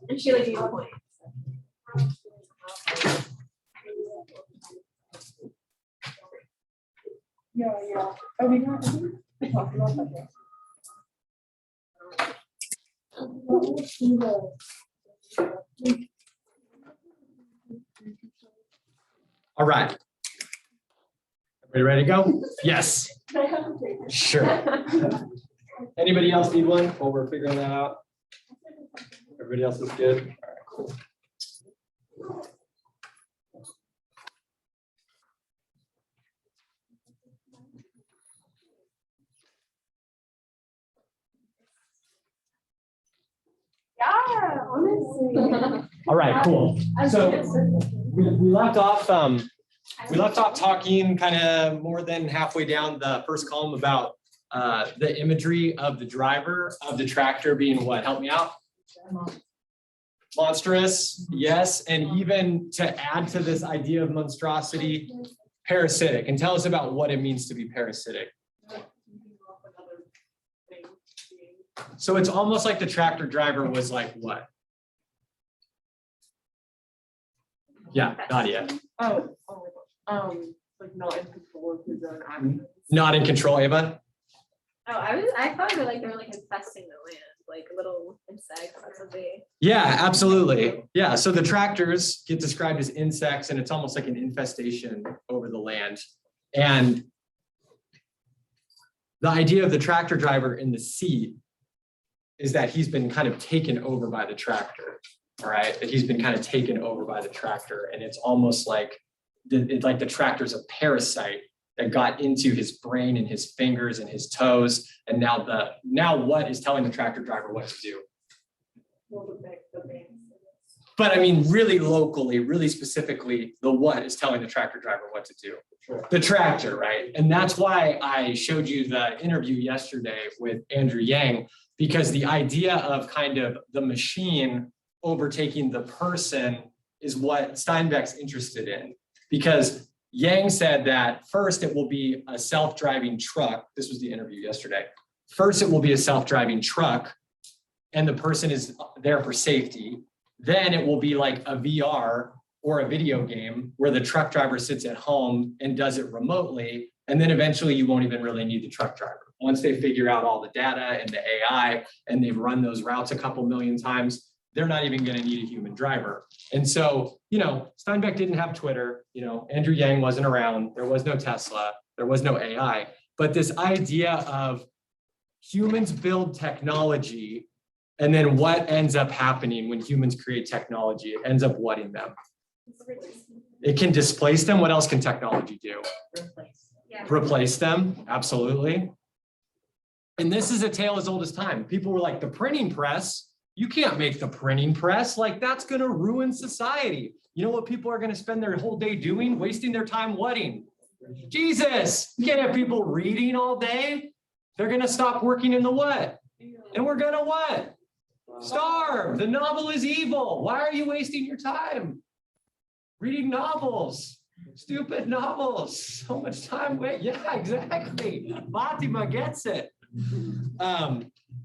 And she like no point. Yeah. Oh, we talked about that. All right. Everybody ready to go? Yes, sure. Anybody else need one while we're figuring that out? Everybody else is good? All right, cool. Yeah, honestly. All right, cool. So we left off talking kind of more than halfway down the first column about the imagery of the driver of the tractor being what? Help me out. Monstrous, yes, and even to add to this idea of monstrosity, parasitic. And tell us about what it means to be parasitic. So it's almost like the tractor driver was like what? Yeah, Nadia. Like not in control of his own actions. Not in control, Ava? Oh, I thought they were like infesting the land, like little insects or something. Yeah, absolutely. Yeah, so the tractors get described as insects, and it's almost like an infestation over the land. And the idea of the tractor driver in the seat is that he's been kind of taken over by the tractor, all right? That he's been kind of taken over by the tractor, and it's almost like the tractor's a parasite that got into his brain and his fingers and his toes, and now what is telling the tractor driver what to do? But I mean, really locally, really specifically, the what is telling the tractor driver what to do. Sure. The tractor, right? And that's why I showed you the interview yesterday with Andrew Yang, because the idea of kind of the machine overtaking the person is what Steinbeck's interested in. Because Yang said that first it will be a self-driving truck. This was the interview yesterday. First, it will be a self-driving truck, and the person is there for safety. Then it will be like a VR or a video game where the truck driver sits at home and does it remotely. And then eventually you won't even really need the truck driver. Once they figure out all the data and the AI and they've run those routes a couple million times, they're not even going to need a human driver. And so, Steinbeck didn't have Twitter, Andrew Yang wasn't around, there was no Tesla, there was no AI. But this idea of humans build technology, and then what ends up happening when humans create technology? It ends up whatting them. It can displace them. What else can technology do? Replace them, absolutely. And this is a tale as old as time. People were like, the printing press, you can't make the printing press, like that's gonna ruin society. You know what people are gonna spend their whole day doing? Wasting their time whatting? Jesus, you can't have people reading all day. They're gonna stop working in the what? And we're gonna what? Starve. The novel is evil. Why are you wasting your time reading novels? Stupid novels. So much time. Wait, yeah, exactly. Fatima gets it.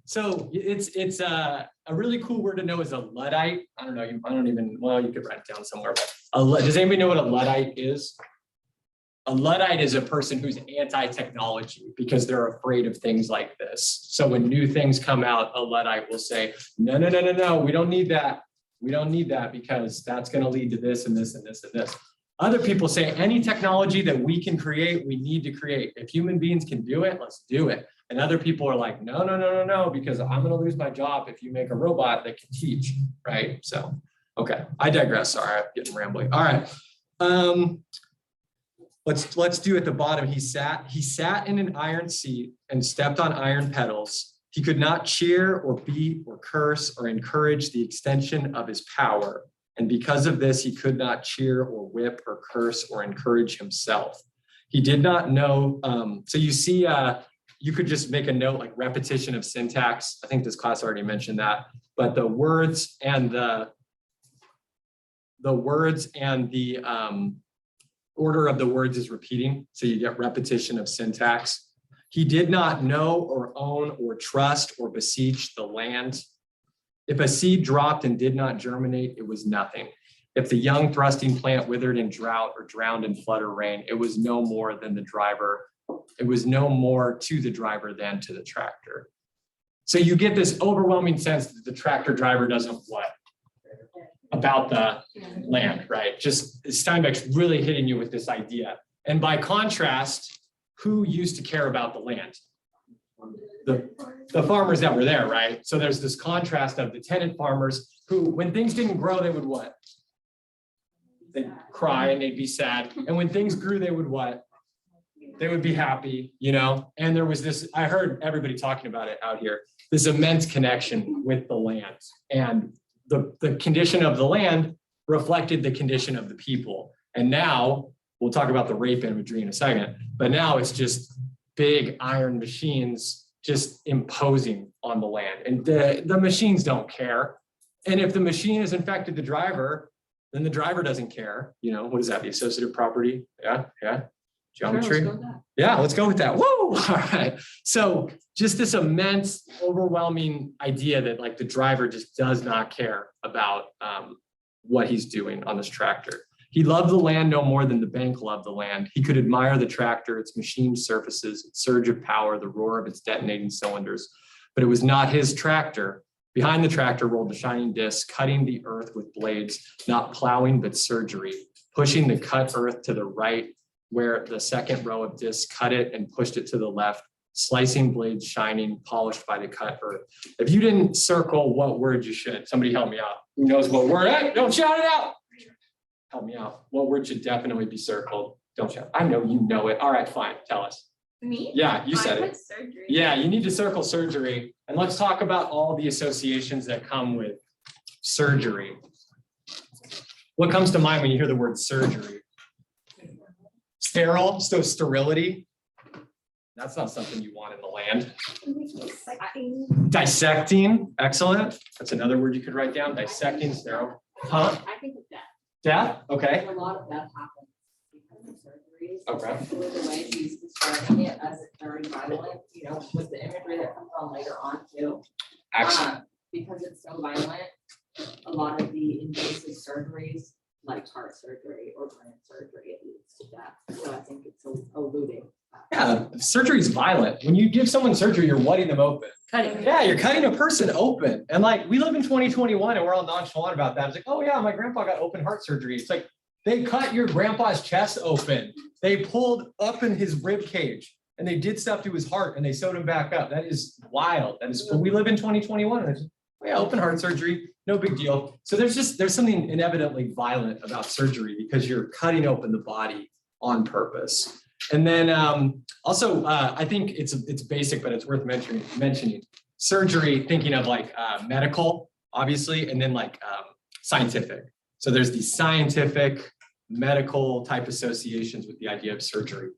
So it's a really cool word to know is a Luddite. I don't know. Well, you could write it down somewhere. But does anybody know what a Luddite is? A Luddite is a person who's anti-technology because they're afraid of things like this. So when new things come out, a Luddite will say, no, we don't need that. We don't need that because that's going to lead to this and this and this and this. Other people say any technology that we can create, we need to create. If human beings can do it, let's do it. And other people are like, no, because I'm going to lose my job if you make a robot that can teach, right? So, okay, I digress. Sorry, I'm getting rambling. All right. Let's do at the bottom. He sat in an iron seat and stepped on iron pedals. He could not cheer or beat or curse or encourage the extension of his power. And because of this, he could not cheer or whip or curse or encourage himself. He did not know. So you see, you could just make a note like repetition of syntax. I think this class already mentioned that, but the words and the order of the words is repeating. So you get repetition of syntax. He did not know or own or trust or beseech the land. If a seed dropped and did not germinate, it was nothing. If the young thrusting plant withered in drought or drowned in flood or rain, it was no more than the driver. It was no more to the driver than to the tractor. So you get this overwhelming sense that the tractor driver doesn't what? About the land, right? Just Steinbeck's really hitting you with this idea. And by contrast, who used to care about the land? The farmers that were there, right? So there's this contrast of the tenant farmers who, when things didn't grow, they would what? They'd cry and they'd be sad. And when things grew, they would what? They would be happy, you know? And there was this, I heard everybody talking about it out here, this immense connection with the land. And the condition of the land reflected the condition of the people. And now, we'll talk about the rape imagery in a second, but now it's just big iron machines just imposing on the land. And the machines don't care. And if the machine has infected the driver, then the driver doesn't care. You know, what is that, the associative property? Yeah. Geometry. Sure, let's go with that. Yeah, let's go with that. Woo! All right. So just this immense, overwhelming idea that like the driver just does not care about what he's doing on this tractor. He loved the land no more than the bank loved the land. He could admire the tractor, its machined surfaces, its surge of power, the roar of its detonating cylinders, but it was not his tractor. Behind the tractor rolled the shining disc, cutting the earth with blades, not plowing, but surgery, pushing the cut earth to the right, where the second row of discs cut it and pushed it to the left, slicing blades shining, polished by the cut earth. If you didn't circle what word you should, somebody help me out. Who knows what word? Hey, don't shout it out. Help me out. What word should definitely be circled? Don't shout. I know you know it. All right, fine. Tell us. Me? Yeah, you said I it. put surgery. Yeah, you need to circle surgery. And let's talk about all the associations that come with surgery. What comes to mind when you hear the word surgery? Sterile, so sterility. That's not something you want in the land. Dissecting, excellent. That's another word you could write down, dissecting, sterile. Huh? I think of death. Death, okay. A lot of death happens because of surgeries. Okay. Especially the way she's describing it as it's very violent, you know, with the imagery that comes on later on too. Excellent. Because it's so violent, a lot of the invasive surgeries, like heart surgery or brain surgery, it leads to death. So I think it's alluding. Yeah, surgery is violent. When you give someone surgery, you're wetting them open. Cutting. Yeah, you're cutting a person open. And like, we live in 2021 and we're all nonchalant about that. It's like, oh yeah, my grandpa got open heart surgery. It's like, they cut your grandpa's chest open. They pulled up in his rib cage and they did stuff to his heart and they sewed him back up. That is wild. That is, we live in 2021. And it's, oh yeah, open heart surgery, no big deal. So there's something inevitably violent about surgery because you're cutting open the body on purpose. And then also, I think it's basic, but it's worth mentioning. Surgery, thinking of like medical, obviously, and then like scientific. So there's these scientific, medical type associations with the idea of surgery.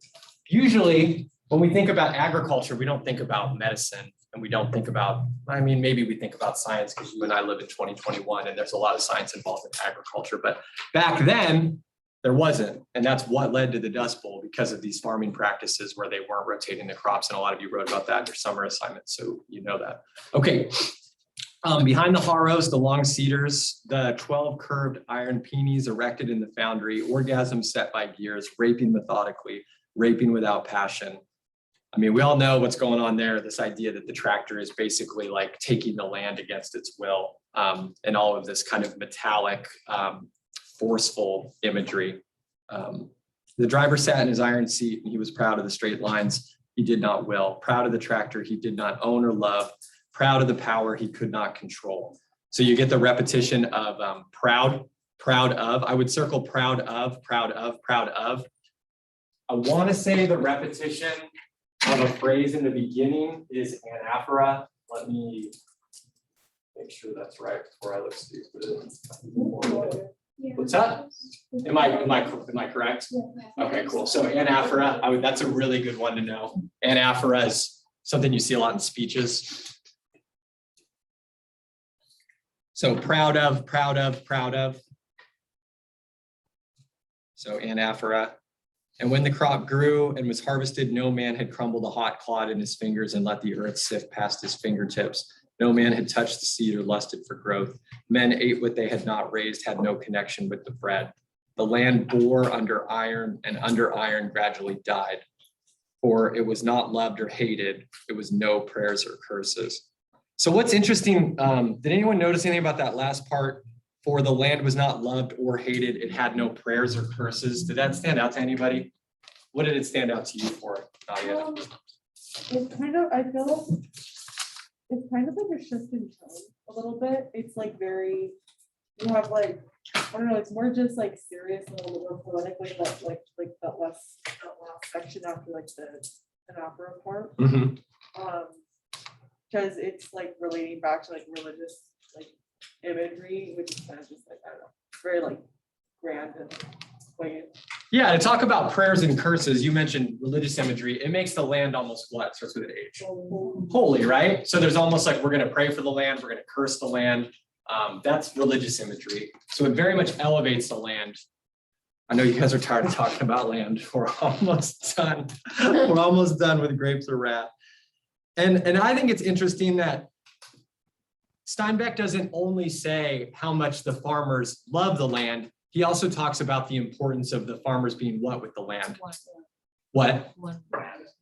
Usually, when we think about agriculture, we don't think about medicine, and we don't think about, I mean, maybe we think about science because you and I live in 2021, and there's a lot of science involved in agriculture. But back then, there wasn't, and that's what led to the Dust Bowl because of these farming practices where they weren't rotating the crops, and a lot of you wrote about that in your summer assignment, so you know that. Okay, behind the harrows, the long cedars, the 12 curved iron peonies erected in the foundry, orgasm set by gears, raping methodically, raping without passion. I mean, we all know what's going on there, this idea that the tractor is basically like taking the land against its will, and all of this kind of metallic, forceful imagery. The driver sat in his iron seat and he was proud of the straight lines he did not will, proud of the tractor he did not own or love, proud of the power he could not control. So you get the repetition of proud of. I would circle proud of, proud of, proud of. I want to say the repetition of a phrase in the beginning is anaphora. Let me make sure that's right before I look stupid. What's that? Am I correct? Okay, cool. So anaphora, that's a really good one to know. Anaphora is something you see a lot in speeches. So proud of, proud of, proud of. So anaphora. And when the crop grew and was harvested, no man had crumbled a hot clod in his fingers and let the earth sift past his fingertips. No man had touched the seed or lusted for growth. Men ate what they had not raised, had no connection with the bread. The land bore under iron, and under iron gradually died. For it was not loved or hated. It was no prayers or curses. So what's interesting, did anyone notice anything about that last part? For the land was not loved or hated. It had no prayers or curses. Did that stand out to anybody? What did it stand out to you for, Nadia? It's kind of, I feel it's kind of like a shift in tone a little bit. It's like very, you have like, I don't know, it's more just like serious and a little more politically, like that last section after like an opera part. Mhm. Because it's like relating back to like religious like imagery, which is kind of just like, I don't know, very like grand and poignant. Yeah, to talk about prayers and curses, you mentioned religious imagery. It makes the land almost what? Starts with an H. Holy, right? So there's almost like we're going to pray for the land, we're going to curse the land. That's religious imagery. So it very much elevates the land. I know you guys are tired of talking about land. We're almost done. We're almost done with grapes of wrath. And I think it's interesting that Steinbeck doesn't only say how much the farmers love the land. He also talks about the importance of the farmers being what with the land? What?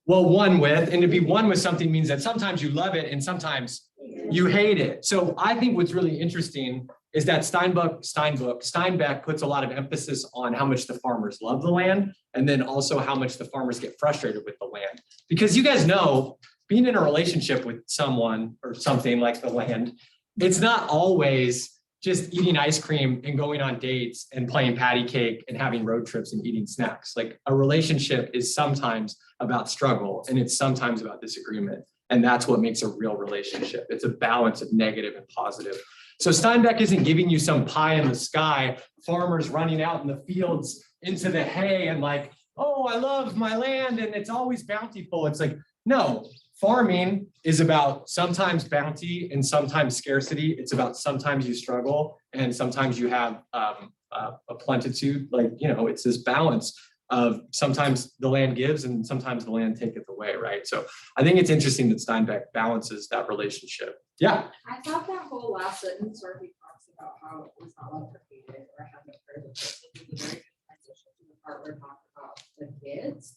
Well, one with, and to be one with something means that sometimes you love it and sometimes you hate it. So I think what's really interesting is that Steinbeck puts a lot of emphasis on how much the farmers love the land and then also how much the farmers get frustrated with the land. Because you guys know, being in a relationship with someone or something like the land, it's not always just eating ice cream and going on dates and playing patty cake and having road trips and eating snacks. Like a relationship is sometimes about struggle and it's sometimes about disagreement. And that's what makes a real relationship. It's a balance of negative and positive. So Steinbeck isn't giving you some pie in the sky, farmers running out in the fields into the hay and like, oh, I love my land and it's always bountiful. It's like, no, farming is about sometimes bounty and sometimes scarcity. It's about sometimes you struggle and sometimes you have a plenitude. Like, you know, it's this balance of sometimes the land gives and sometimes the land taketh away, right? So I think it's interesting that Steinbeck balances that relationship. Yeah. I thought that whole last sentence where he talks about how it was not loved or hated or had no prayers or curses is a very good transition to the part where it talks about the kids.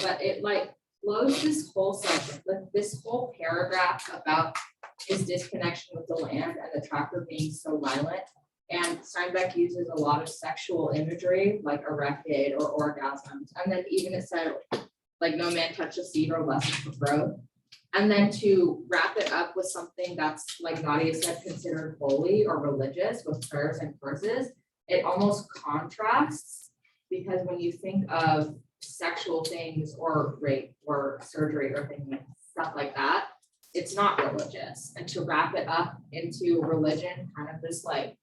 But it like flows this whole section, like this whole paragraph about his disconnection with the land and the tractor being so violent. And Steinbeck uses a lot of sexual imagery, like erected or orgasms. And then even it said, like, no man touched a seed or lusted for growth. And then to wrap it up with something that's, like Nadia said, considered holy or religious with prayers and curses, it almost contrasts, because when you think of sexual things or rape or surgery or things, stuff like that, it's not religious. And to wrap it up into religion, kind of this like,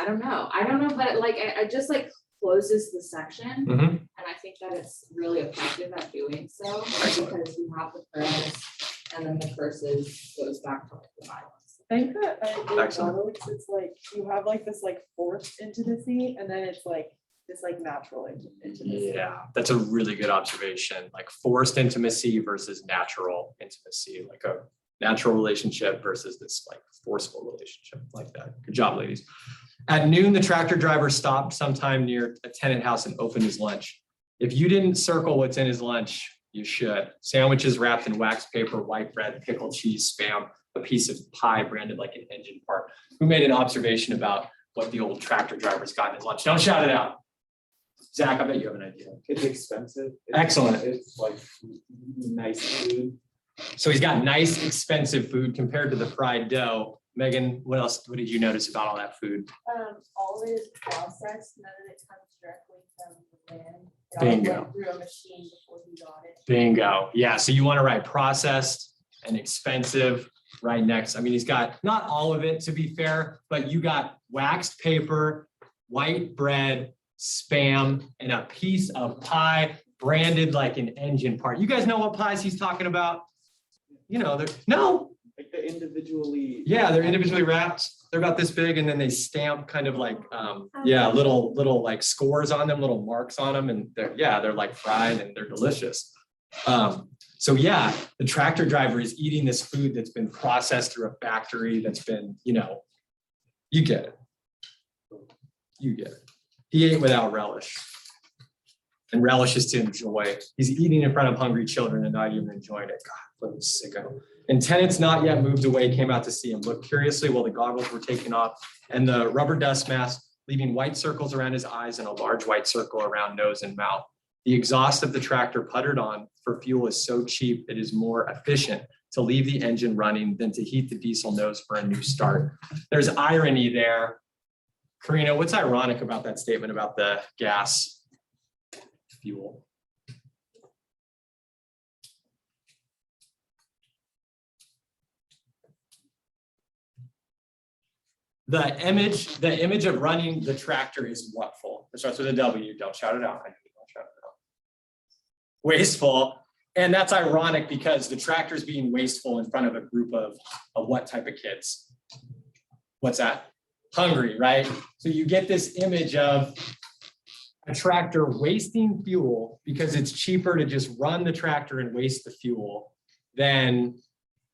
I don't know, but like, I just like closes the section. Mhm. And I think that it's really effective at doing so, because you have the prayers and then the curses goes back to like the violence. I think that Excellent. it's like you have like this like forced intimacy and then it's like this like natural intimacy. Yeah, that's a really good observation. Like forced intimacy versus natural intimacy, like a natural relationship versus this like forceful relationship like that. Good job, ladies. At noon, the tractor driver stopped sometime near a tenant house and opened his lunch. If you didn't circle what's in his lunch, you should. Sandwiches wrapped in wax paper, white bread, pickled cheese, Spam, a piece of pie branded like an engine part. Who made an observation about what the old tractor driver's got in his lunch? Don't shout it out. Zach, I bet you have an idea. It's expensive. Excellent. It's like nice food. So he's got nice, expensive food compared to the fried dough. Megan, what else? What did you notice about all that food? All of it is processed, none of it comes directly from the land. It all Bingo. went through a machine before he got it. Bingo. Yeah, so you want to write processed and expensive right next. I mean, he's got not all of it to be fair, but you got waxed paper, white bread, Spam, and a piece of pie branded like an engine part. You guys know what pies he's talking about? You know, no. Like the individually. Yeah, they're individually wrapped. They're about this big and then they stamp kind of like, yeah, little like scores on them, little marks on them. And they're like fried and they're delicious. So yeah, the tractor driver is eating this food that's been processed through a factory that's been, you know, you get it. You get it. He ate without relish. And relish is to enjoy. He's eating in front of hungry children and not even enjoying it. God, what a sicko. And tenants not yet moved away came out to see him, looked curiously while the goggles were taken off and the rubber dust mask, leaving white circles around his eyes and a large white circle around nose and mouth. The exhaust of the tractor puttered on, for fuel is so cheap, it is more efficient to leave the engine running than to heat the diesel nose for a new start. There's irony there. Karina, what's ironic about that statement about the gas fuel? The image of running the tractor is whatful. It starts with a W. Don't shout it out. I know you don't shout it out. Wasteful. And that's ironic because the tractor is being wasteful in front of a group of what type of kids? What's that? Hungry, right? So you get this image of a tractor wasting fuel because it's cheaper to just run the tractor and waste the fuel than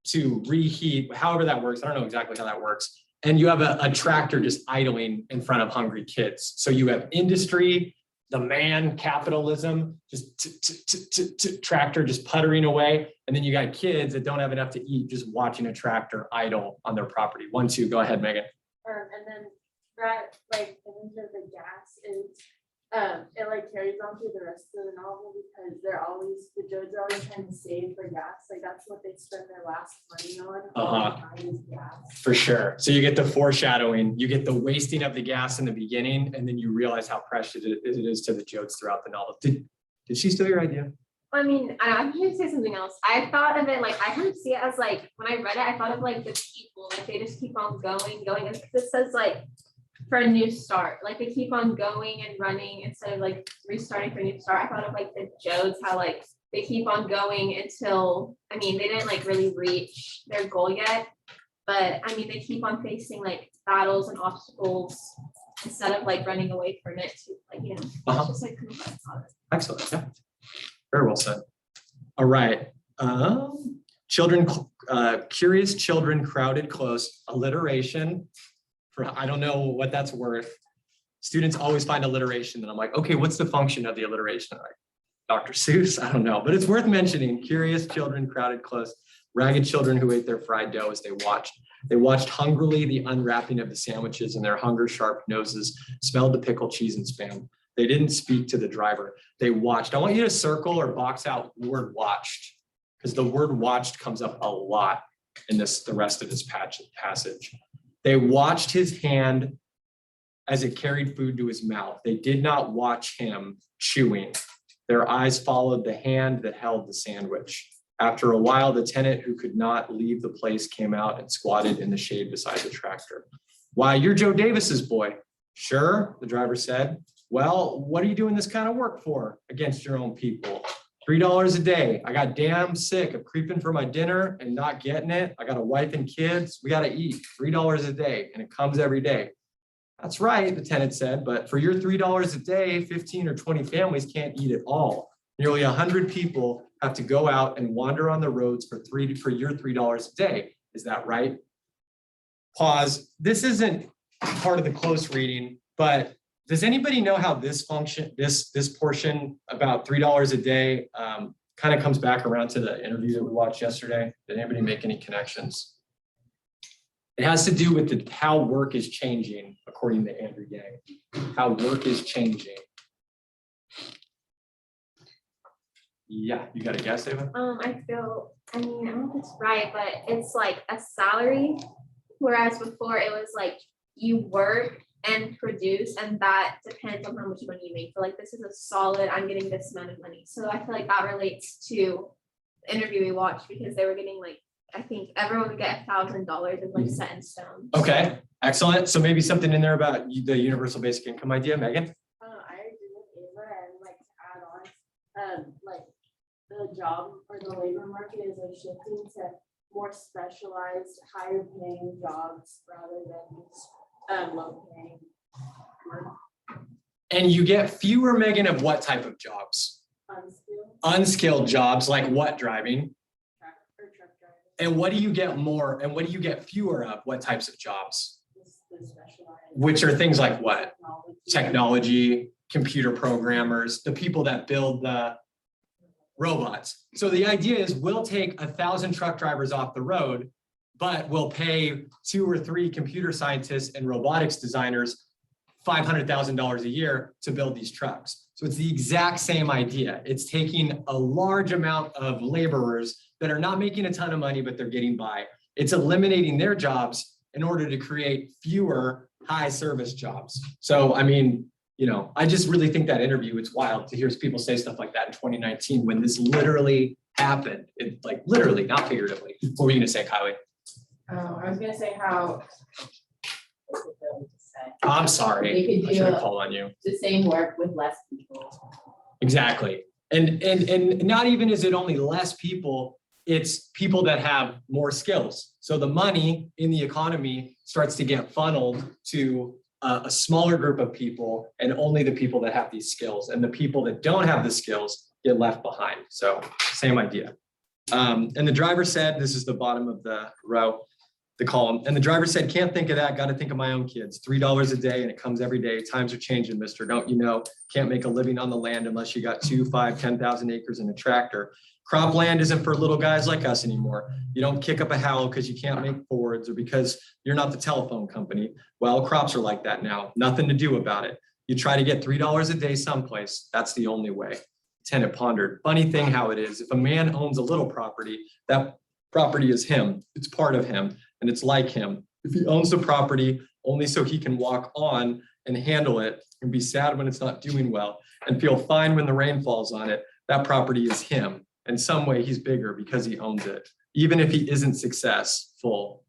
to reheat, however that works. I don't know exactly how that works. And you have a tractor just idling in front of hungry kids. So you have industry, demand, capitalism, just tractor just puttering away. And then you got kids that don't have enough to eat, just watching a tractor idle on their property. 1, 2, go ahead, Megan. And then that like image of the gas is it like carries on through the rest of the novel because the Jodes are always trying to save for gas. Like that's what they spend their last money on. All the time is gas. For sure. So you get the foreshadowing, you get the wasting of the gas in the beginning, and then you realize how precious it is to the Jodes throughout the novel. Did she steal your idea? I mean, I'm going to say something else. I thought of it like, I kind of see it as like, when I read it, I thought of like the people, like they just keep on going. And it says like, for a new start, like they keep on going and running instead of like restarting for a new start. I thought of like the Jodes, how like they keep on going until, I mean, they didn't like really reach their goal yet, but I mean, they keep on facing like battles and obstacles instead of like running away from it to like, you know, it's just like kind of what I thought of it. Excellent. Yeah. Very well said. All right. Children, curious children crowded close, alliteration. I don't know what that's worth. Students always find alliteration and I'm like, okay, what's the function of the alliteration? Like Dr. Seuss, I don't know, but it's worth mentioning. Curious children crowded close, ragged children who ate their fried dough as they watched hungrily the unwrapping of the sandwiches and their hunger sharp noses smelled the pickle, cheese, and Spam. They didn't speak to the driver. They watched. I want you to circle or box out the word watched because the word watched comes up a lot in the rest of this passage. They watched his hand as it carried food to his mouth. They did not watch him chewing. Their eyes followed the hand that held the sandwich. After a while, the tenant who could not leave the place came out and squatted in the shade beside the tractor. Why, you're Joe Davis's boy. Sure, the driver said. Well, what are you doing this kind of work for against your own people? $3 a day. I got damn sick of creeping for my dinner and not getting it. I got a wife and kids. We got to eat $3 a day and it comes every day. That's right, the tenant said, but for your $3 a day, 15 or 20 families can't eat at all. Nearly 100 people have to go out and wander on the roads for your $3 a day. Is that right? Pause. This isn't part of the close reading, but does anybody know how this portion about $3 a day kind of comes back around to the interview that we watched yesterday? Did anybody make any connections? It has to do with how work is changing, according to Andrew Yang. How work is changing. Yeah, you got a guess, Ava? I don't know if it's right, but it's like a salary, whereas before it was like you work and produce, and that depends on how much money you make. So like this is a solid, I'm getting this amount of money. So I feel like that relates to the interview we watched because they were getting like, I think everyone would get $1,000 is like set in stone. Okay, excellent. So maybe something in there about the universal basic income idea, Megan? I agree with Ava and like to add on, like the job or the labor market is like shifting to more specialized, higher paying jobs rather than low paying work. And you get fewer, Megan, of what type of jobs? Unskilled. unskilled jobs like what driving? truck drivers. And what do you get more and what do you get fewer of? What types of jobs? The specialized Which are things like what? technology. Technology, computer programmers, the people that build the robots. So the idea is we'll take 1,000 truck drivers off the road, but we'll pay 2 or 3 computer scientists and robotics designers $500,000 a year to build these trucks. So it's the exact same idea. It's taking a large amount of laborers that are not making a ton of money, but they're getting by. It's eliminating their jobs in order to create fewer high service jobs. So, I mean, you know, I just really think that interview, it's wild to hear people say stuff like that in 2019 when this literally happened. It like literally, not figuratively. What were you gonna say, Kylie? I was gonna say how. what's it going to say? I'm sorry. We could I should have do called on you. the same work with less people. Exactly. And not even is it only less people, it's people that have more skills. So the money in the economy starts to get funneled to a smaller group of people and only the people that have these skills, and the people that don't have the skills get left behind. So same idea. And the driver said, this is the bottom of the row, the column, and the driver said, can't think of that, got to think of my own kids. $3 a day and it comes every day. Times are changing, mister, don't you know? Can't make a living on the land unless you got 2, 5, 10,000 acres and a tractor. Cropland isn't for little guys like us anymore. You don't kick up a howl because you can't make Fords or because you're not the telephone company. Well, crops are like that now. Nothing to do about it. You try to get $3 a day someplace. That's the only way. Tenant pondered. Funny thing how it is. If a man owns a little property, that property is him. It's part of him and it's like him. If he owns the property only so he can walk on and handle it and be sad when it's not doing well and feel fine when the rain falls on it, that property is him. In some way, he's bigger because he owns it, even if he isn't successful,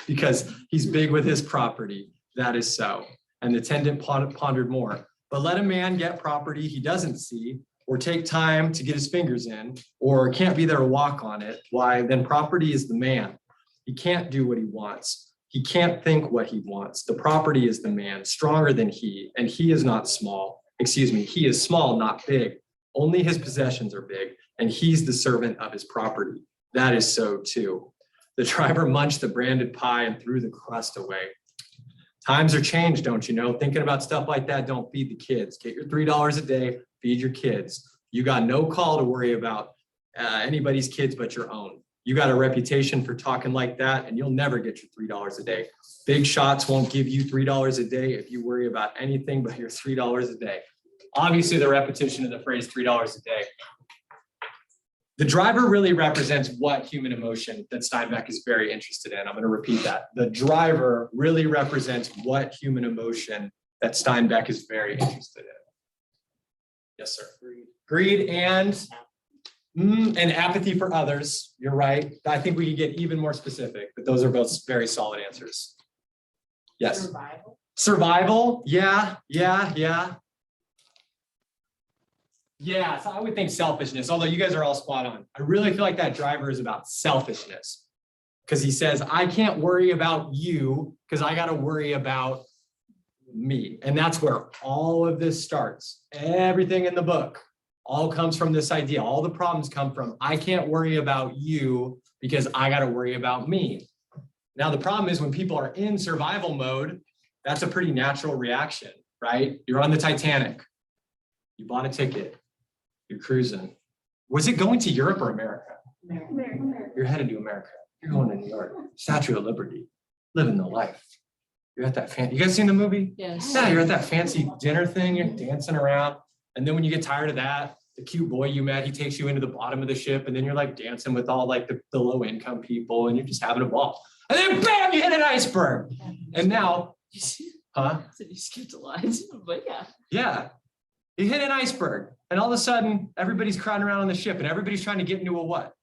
because he's big with his property. That is so. And the tenant pondered more. But let a man get property he doesn't see, or take time to get his fingers in, or can't be there to walk on it. Why? Then property is the man. He can't do what he wants. He can't think what he wants. The property is the man, stronger than he, and he is not small. Excuse me, he is small, not big. Only his possessions are big, and he's the servant of his property. That is so too. The driver munched the branded pie and threw the crust away. Times are changed, don't you know? Thinking about stuff like that, don't feed the kids. Get your $3 a day, feed your kids. You got no call to worry about anybody's kids but your own. You got a reputation for talking like that, and you'll never get your $3 a day. Big shots won't give you $3 a day if you worry about anything but your $3 a day. Obviously, the repetition of the phrase $3 a day. The driver really represents what human emotion that Steinbeck is very interested in. I'm going to repeat that. The driver really represents what human emotion that Steinbeck is very interested in. Yes, sir. Greed and apathy for others. You're right. I think we could get even more specific, but those are both very solid answers. Yes. Survival. Survival. Yeah. Yeah, so I would think selfishness, although you guys are all spot on. I really feel like that driver is about selfishness because he says, I can't worry about you because I got to worry about me. And that's where all of this starts. Everything in the book all comes from this idea. All the problems come from, I can't worry about you because I got to worry about me. Now, the problem is when people are in survival mode, that's a pretty natural reaction, right? You're on the Titanic. You bought a ticket. You're cruising. Was it going to Europe or America? You're headed to America. You're going to New York. Statue of Liberty. Living the life. You're at that fancy. You guys seen the movie? Yes. Yeah, you're at that fancy dinner thing. You're dancing around. And then when you get tired of that, the cute boy you met, he takes you into the bottom of the ship. And then you're like dancing with all like the low income people. And you're just having a ball. And then bam, you hit an iceberg. And now, huh? You skipped a line, but yeah. Yeah. You hit an iceberg, and all of a sudden, everybody's crowding around on the ship, and everybody's trying to get into a what?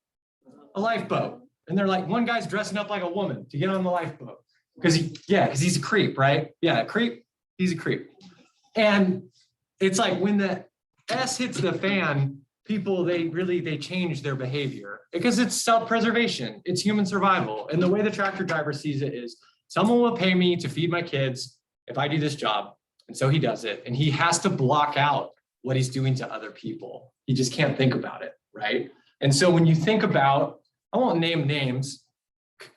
A lifeboat. And they're like, one guy's dressing up like a woman to get on the lifeboat. Because he's a creep, right? Yeah, creep, he's a creep. And it's like when the S hits the fan, people, they change their behavior because it's self-preservation, it's human survival. And the way the tractor driver sees it is, someone will pay me to feed my kids if I do this job. And so he does it, and he has to block out what he's doing to other people. He just can't think about it, right? And so when you think about, I won't name names,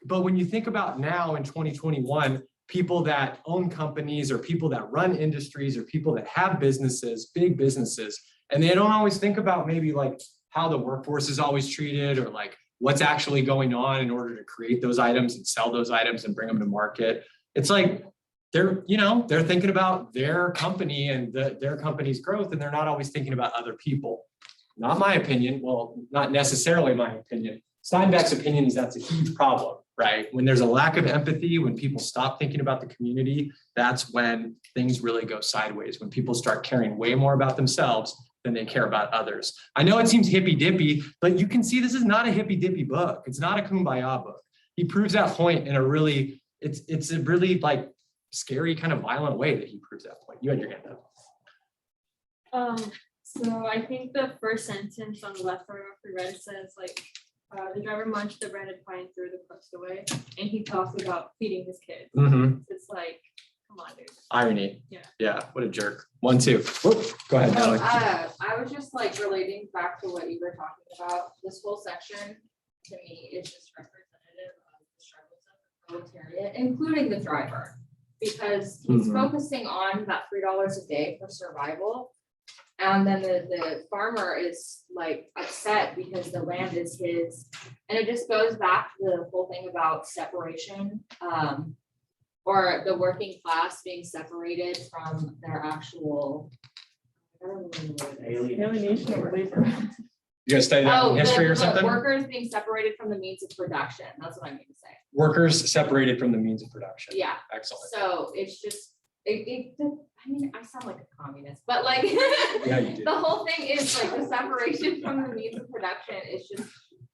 but when you think about now in 2021, people that own companies or people that run industries or people that have businesses, big businesses, and they don't always think about maybe like how the workforce is always treated or like what's actually going on in order to create those items and sell those items and bring them to market. It's like they're thinking about their company and their company's growth, and they're not always thinking about other people. Not my opinion. Well, not necessarily my opinion. Steinbeck's opinion is that's a huge problem, right? When there's a lack of empathy, when people stop thinking about the community, that's when things really go sideways, when people start caring way more about themselves than they care about others. I know it seems hippy dippy, but you can see this is not a hippy dippy book. It's not a kumbaya book. He proves that point in a really, it's a really like scary kind of violent way that he proves that point. You had your hand up. So I think the first sentence on the left part of the red says like, the driver munched the bread and pie and threw the crust away, and he talks about feeding his kids. It's like, come on, dude. Irony. Yeah. Yeah, what a jerk. 1, 2. Whoop, go ahead, Natalie. I was just like relating back to what you were talking about. This whole section to me is just representative of the struggles of the proletariat, including the driver, because he's focusing on that $3 a day for survival. And then the farmer is like upset because the land is his. And it just goes back to the whole thing about separation, or the working class being separated from their actual. I don't remember what it is. Alienation of labor. You guys study that in history or the something? workers being separated from the means of production. That's what I mean to say. Workers separated from the means of production. Yeah. Excellent. So it's just, I mean, I sound like a communist, but like, Yeah, you do. the whole thing is like the separation from the means of production is just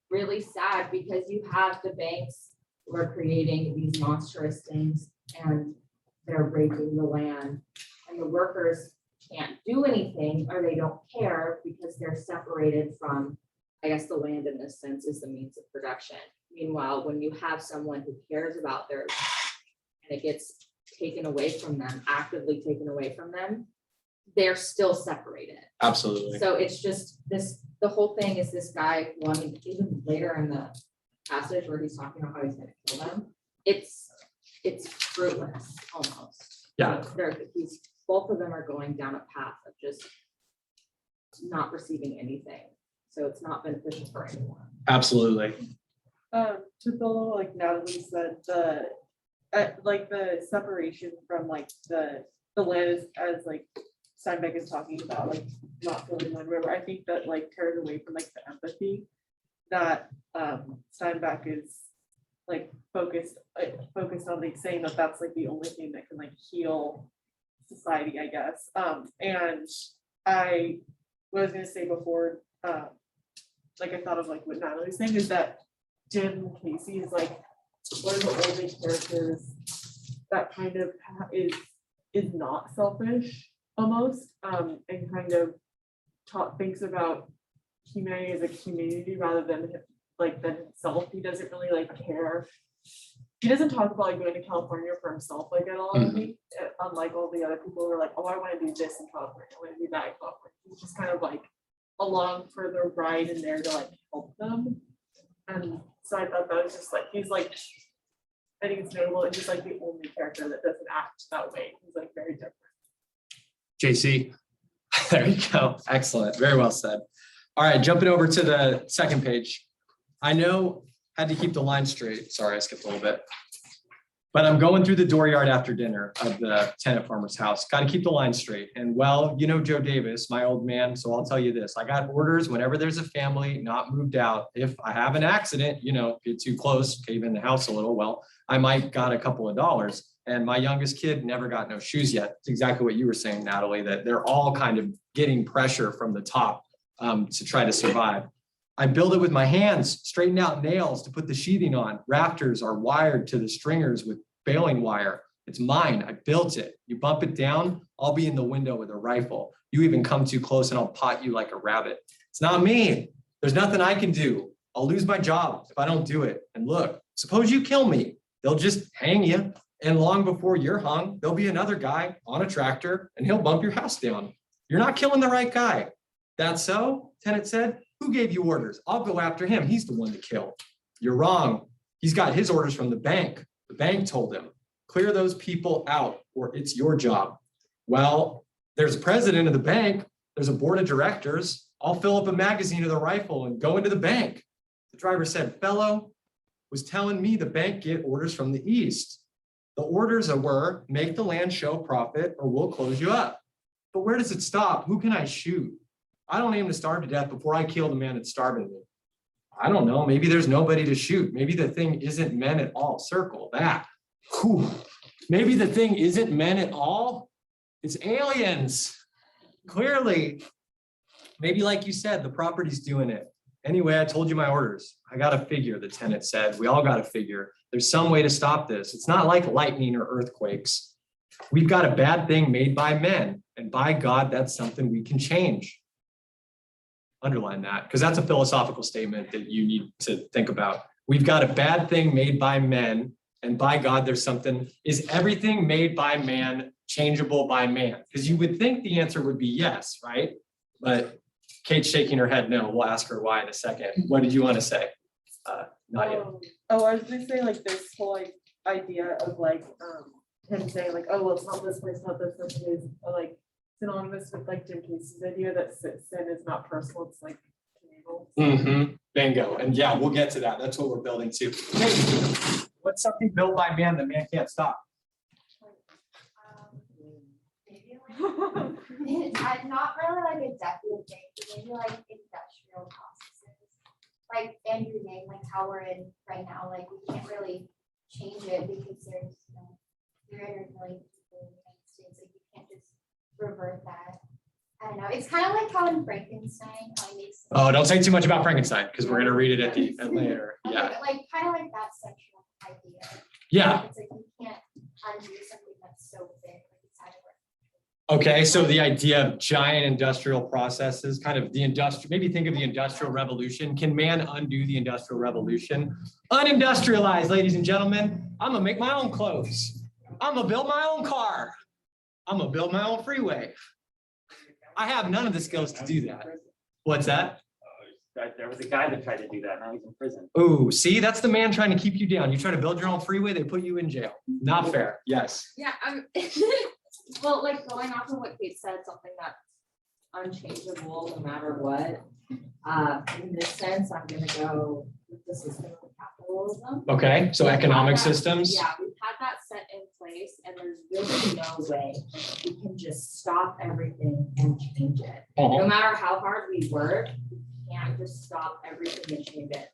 really sad because you have the banks who are creating these monstrous things and they're breaking the land, and the workers can't do anything or they don't care because they're separated from, I guess the land in this sense is the means of production. Meanwhile, when you have someone who cares about their and it gets taken away from them, actively taken away from them, they're still separated. Absolutely. So it's just this, the whole thing is this guy wanting, even later in the passage where he's talking about how he's gonna kill them, it's fruitless almost. Yeah. Both of them are going down a path of just not receiving anything. So it's not beneficial for anyone. Absolutely. To build like Natalie said, like the separation from like the land is, as like Steinbeck is talking about, like not feeling one river. I think that like tears away from like the empathy that Steinbeck is like focused on, like saying that that's like the only thing that can like heal society, I guess. And what I was gonna say before, like I thought of like what Natalie was saying is that Jim Casey is like one of the only characters that kind of is not selfish almost, and kind of thinks about humanity as a community rather than than himself. He doesn't really like care. He doesn't talk about like going to California for himself like at all. I think, unlike all the other people who are like, oh, I want to do this in California, I want to do that in California. He's just kind of like along for the ride and there to like help them. And so I thought that was just like, he's like, I think it's notable. It's just like the only character that doesn't act that way. He's like very different. JC, there you go. Excellent. Very well said. All right, jumping over to the second page. I know, had to keep the line straight. Sorry, I skipped a little bit. But I'm going through the dooryard after dinner of the tenant farmer's house. Got to keep the line straight. And well, you know Joe Davis, my old man, so I'll tell you this. I got orders whenever there's a family not moved out. If I have an accident, get too close, cave in the house a little, well, I might got a couple of dollars. And my youngest kid never got no shoes yet. It's exactly what you were saying, Natalie, that they're all kind of getting pressure from the top to try to survive. I build it with my hands, straighten out nails to put the sheathing on. Rafters are wired to the stringers with baling wire. It's mine, I built it. You bump it down, I'll be in the window with a rifle. You even come too close and I'll pot you like a rabbit. It's not me. There's nothing I can do. I'll lose my job if I don't do it. And look, suppose you kill me, they'll just hang you. And long before you're hung, there'll be another guy on a tractor and he'll bump your house down. You're not killing the right guy. That's so? Tenant said. Who gave you orders? I'll go after him. He's the one to kill. You're wrong. He's got his orders from the bank. The bank told him, clear those people out or it's your job. Well, there's a president of the bank. There's a board of directors. I'll fill up a magazine with a rifle and go into the bank. The driver said, fellow was telling me the bank get orders from the east. The orders were make the land show profit or we'll close you up. But where does it stop? Who can I shoot? I don't aim to starve to death before I kill the man that's starving me. I don't know. Maybe there's nobody to shoot. Maybe the thing isn't men at all. Circle that. Whew. Maybe the thing isn't men at all. It's aliens. Clearly. Maybe like you said, the property's doing it. Anyway, I told you my orders. I got to figure, the tenant said. We all got to figure. There's some way to stop this. It's not like lightning or earthquakes. We've got a bad thing made by men. And by God, that's something we can change. Underline that, because that's a philosophical statement that you need to think about. We've got a bad thing made by men, and by God, there's something. Is everything made by man changeable by man? Because you would think the answer would be yes, right? But Kate's shaking her head no. We'll ask her why in a second. What did you want to say? Not yet. Oh, I was gonna say like this whole like idea of like him saying like, oh, well, it's not this place, not this place, or like synonymous with like Jim Casey's idea that sin is not personal, it's like communal. Bingo. And yeah, we'll get to that. That's what we're building to. Hey, what's something built by man that man can't stop? It's not really like a decorative thing, but maybe like industrial processes. Like Andrew name, like how we're in right now, like we can't really change it because there's 300 million people in the United States, like you can't just revert that. I don't know. It's kind of like how in Frankenstein, how he makes. Oh, don't say too much about Frankenstein because we're gonna read it at the end later. Okay, Yeah. but like kind of like that sexual idea. Yeah. It's like you can't undo something that's so big, like it's out of work. Okay, so the idea of giant industrial processes, kind of the industrial, maybe think of the Industrial Revolution. Can man undo the Industrial Revolution? Unindustrialized, ladies and gentlemen. I'm gonna make my own clothes. I'm gonna build my own car. I'm gonna build my own freeway. I have none of the skills to do that. What's that? There was a guy that tried to do that. Now he's in prison. Oh, see, that's the man trying to keep you down. You try to build your own freeway, they put you in jail. Not fair. Yes. Yeah, well, like going off of what Kate said, something that's unchangeable no matter what. In this sense, I'm gonna go with the system of capitalism. Okay, so We've had economic that- systems. Yeah, we've had that set in place and there's really no way we can just stop everything and change it. No matter how hard we work, we can't just stop everything and change it.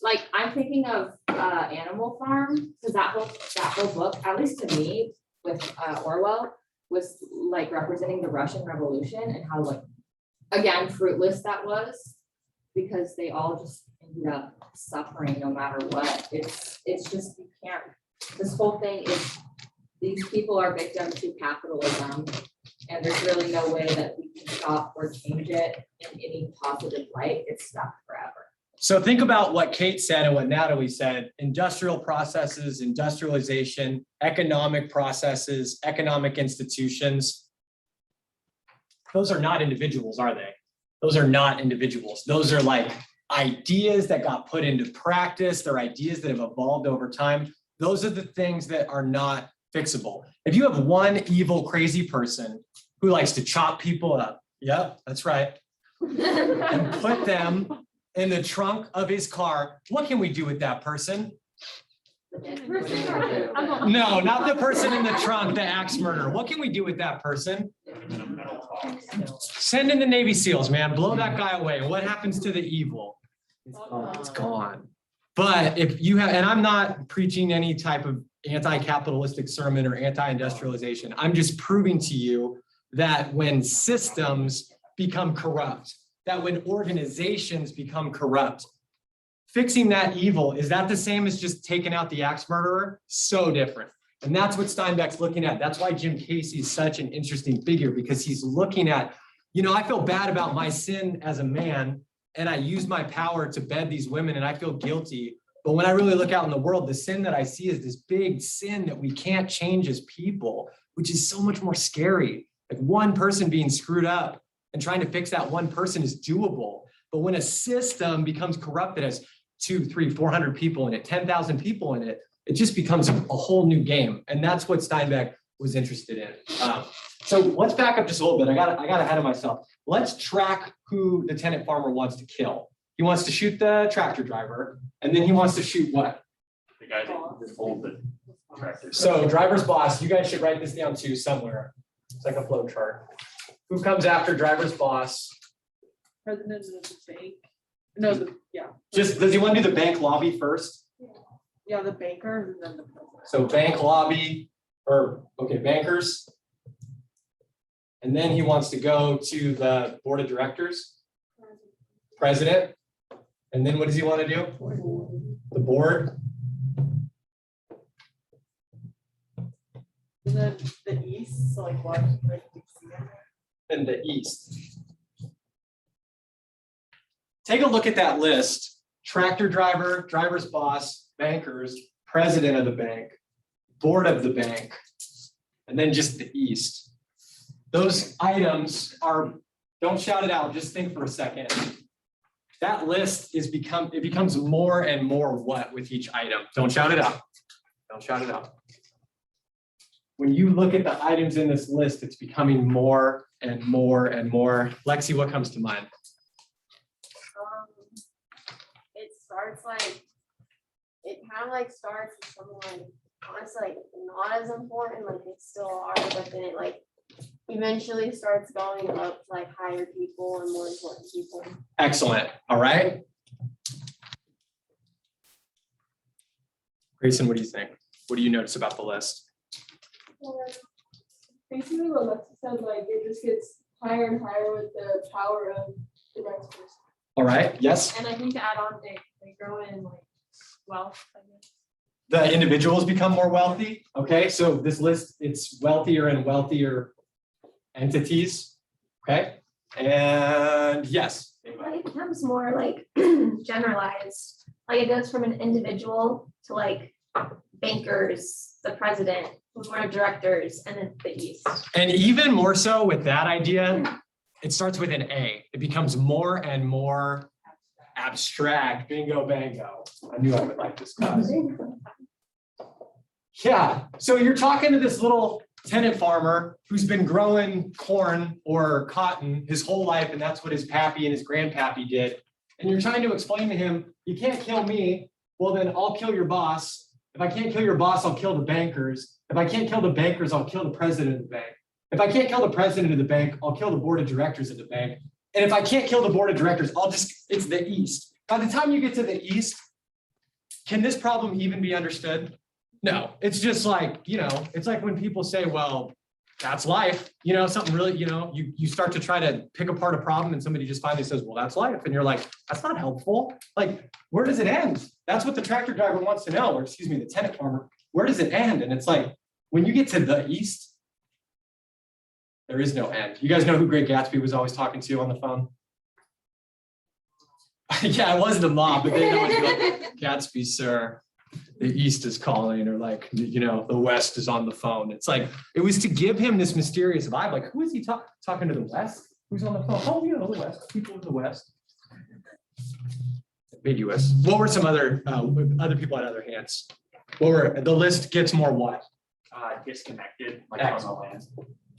Like, I'm thinking of Animal Farm, because that whole book, at least to me, with Orwell, was like representing the Russian Revolution and how like, again, fruitless that was, because they all just ended up suffering no matter what. It's just, you can't, this whole thing is, these people are victims to capitalism, and there's really no way that we can stop or change it in any positive light. It's stuck forever. So think about what Kate said and what Natalie said. Industrial processes, industrialization, economic processes, economic institutions. Those are not individuals, are they? Those are not individuals. Those are like ideas that got put into practice. They're ideas that have evolved over time. Those are the things that are not fixable. If you have one evil, crazy person who likes to chop people up, yep, that's right, and put them in the trunk of his car, what can we do with that person? No, not the person in the trunk, the axe murderer. What can we do with that person? Send in the Navy SEALs, man. Blow that guy away. What happens to the evil? It's gone. But if you have, and I'm not preaching any type of anti-capitalistic sermon or anti-industrialization. I'm just proving to you that when systems become corrupt, that when organizations become corrupt, fixing that evil, is that the same as just taking out the axe murderer? So different. And that's what Steinbeck's looking at. That's why Jim Casey is such an interesting figure, because he's looking at, you know, I feel bad about my sin as a man, and I use my power to bed these women, and I feel guilty. But when I really look out in the world, the sin that I see is this big sin that we can't change as people, which is so much more scary. Like one person being screwed up and trying to fix that one person is doable. But when a system becomes corrupt that has 200, 300, 400 people in it, 10,000 people in it, it just becomes a whole new game. And that's what Steinbeck was interested in. So let's back up just a little bit. I got ahead of myself. Let's track who the tenant farmer wants to kill. He wants to shoot the tractor driver, and then he wants to shoot what? The guy that pulled the tractor. So driver's boss, you guys should write this down too somewhere. It's like a flow chart. Who comes after driver's boss? President of the bank. No, yeah. Just, does he want to do the bank lobby first? Yeah, the banker and then the president. So bank lobby, or, okay, bankers. And then he wants to go to the board of directors, president. And then what does he want to do? The board. And then the east, so like what, like DC. And the east. Take a look at that list. Tractor driver, driver's boss, bankers, president of the bank, board of the bank, and then just the east. Those items are, don't shout it out, just think for a second. That list it becomes more and more what with each item. Don't shout it out. Don't shout it out. When you look at the items in this list, it's becoming more and more and more. Lexi, what comes to mind? It starts like, it kind of like starts with something like, honestly, like not as important, like they still are, but then it like eventually starts going up to like higher people and more important people. Excellent. All right. Grayson, what do you think? What do you notice about the list? Basically what Lexi said, like it just gets higher and higher with the power of the next person. All right. Yes. And I think to add on, they grow in like wealth, I guess. The individuals become more wealthy. Okay. So this list, it's wealthier and wealthier entities. Okay. And yes. It becomes more like generalized, like it goes from an individual to like bankers, the president, the board of directors, and then the east. And even more so with that idea, it starts with an A. It becomes more and more abstract. Bingo, bango. I knew I would like this class. Yeah. So you're talking to this little tenant farmer who's been growing corn or cotton his whole life, and that's what his pappy and his grandpappy did. And you're trying to explain to him, you can't kill me. Well, then I'll kill your boss. If I can't kill your boss, I'll kill the bankers. If I can't kill the bankers, I'll kill the president of the bank. If I can't kill the president of the bank, I'll kill the board of directors of the bank. And if I can't kill the board of directors, it's the east. By the time you get to the east, can this problem even be understood? No, it's just like, it's like when people say, well, that's life, something really, you start to try to pick apart a problem and somebody just finally says, well, that's life. And you're like, that's not helpful. Like, where does it end? That's what the tractor driver wants to know, or excuse me, the tenant farmer, where does it end? And it's like, when you get to the east, there is no end. You guys know who Great Gatsby was always talking to on the phone? Yeah, it wasn't a mob, but they know it's like, Gatsby, sir, the east is calling, or like, the west is on the phone. It's like, it was to give him this mysterious vibe. Like, who is he talking to the west? Who's on the phone? Oh, the west, people in the west. Ambiguous. What were some other people had other hands? The list gets more what? Disconnected, like on the land.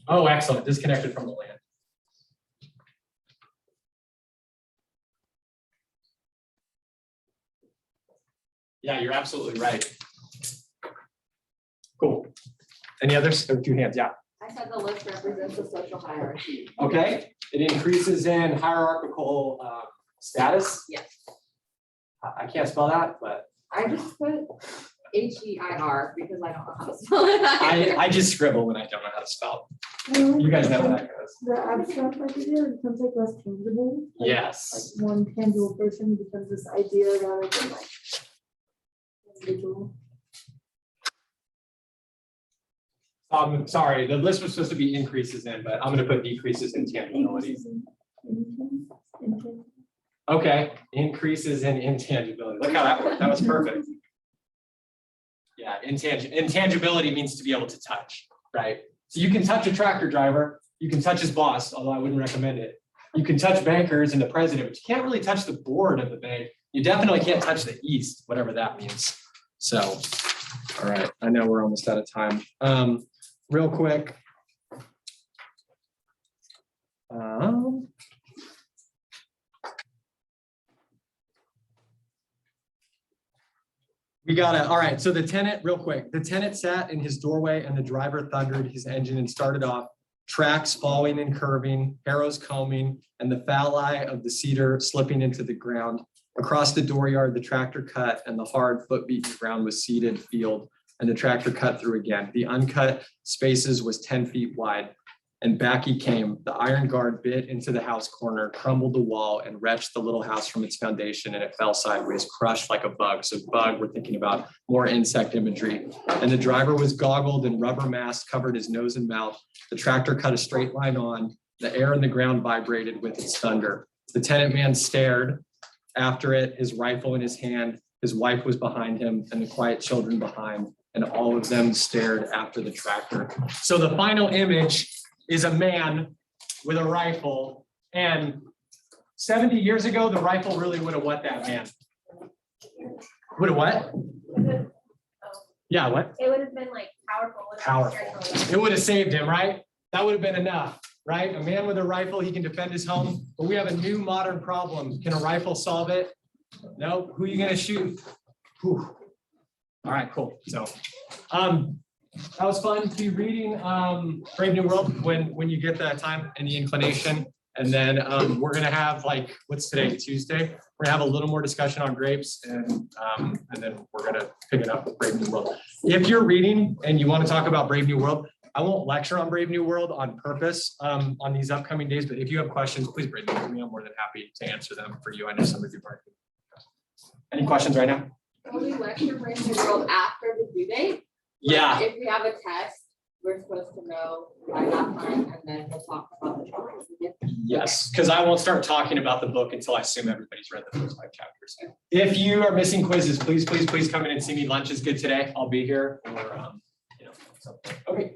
Oh, excellent. Disconnected from the land. Yeah, you're absolutely right. Cool. Any others? There were two hands. Yeah. I said the list represents a social hierarchy. Okay. It increases in hierarchical status. Yes. I can't spell that, but I just put HEIR because I don't know how to spell it. I just scribble when I don't know how to spell. You guys know how that goes. The abstract idea becomes like less tangible. Like, Yes. Like one tangible person becomes this idea rather than like individual. Sorry, the list was supposed to be increases in, but I'm going to put decreases in tangibility. Okay, increases in intangibility. Look how that worked. That was perfect. Yeah, intangibility means to be able to touch, right? So you can touch a tractor driver, you can touch his boss, although I wouldn't recommend it. You can touch bankers and the president, but you can't really touch the board of the bank. You definitely can't touch the east, whatever that means. So, all right, I know we're almost out of time. Real quick. We gotta, all right, so the tenant, real quick, the tenant sat in his doorway and the driver thundered his engine and started off. Tracks falling and curving, arrows combing, and the foul eye of the cedar slipping into the ground. Across the dooryard, the tractor cut and the hard foot beaten ground was seeded field, and the tractor cut through again. The uncut spaces was 10 feet wide. And back he came. The iron guard bit into the house corner, crumbled the wall, and wrenched the little house from its foundation, and it fell sideways, crushed like a bug. So bug, we're thinking about more insect imagery. And the driver was goggled and rubber mask covered his nose and mouth. The tractor cut a straight line on. The air in the ground vibrated with its thunder. The tenant man stared after it, his rifle in his hand. His wife was behind him and the quiet children behind, and all of them stared after the tractor. So the final image is a man with a rifle, and 70 years ago, the rifle really would have what that man? Would have what? Yeah, what? It would have been like powerful. Powerful. It would have saved him, right? That would have been enough, right? A man with a rifle, he can defend his home, but we have a new modern problem. Can a rifle solve it? No. Who are you gonna shoot? Whew. All right, cool. So, that was fun to be reading Brave New World when you get the time and the inclination. And then we're gonna have, like, what's today, Tuesday? We're gonna have a little more discussion on grapes, and then we're gonna pick it up with Brave New World. If you're reading and you want to talk about Brave New World, I won't lecture on Brave New World on purpose on these upcoming days, but if you have questions, please bring them to me. I'm more than happy to answer them for you. I know some of you are. Any questions right now? Will we lecture Brave New World after the due date? Yeah. If we have a test, we're supposed to know by that time, and then we'll talk about the topics again. Yes, because I won't start talking about the book until I assume everybody's read the first 5 chapters. If you are missing quizzes, please come in and see me. Lunch is good today. I'll be here, or something. Okay.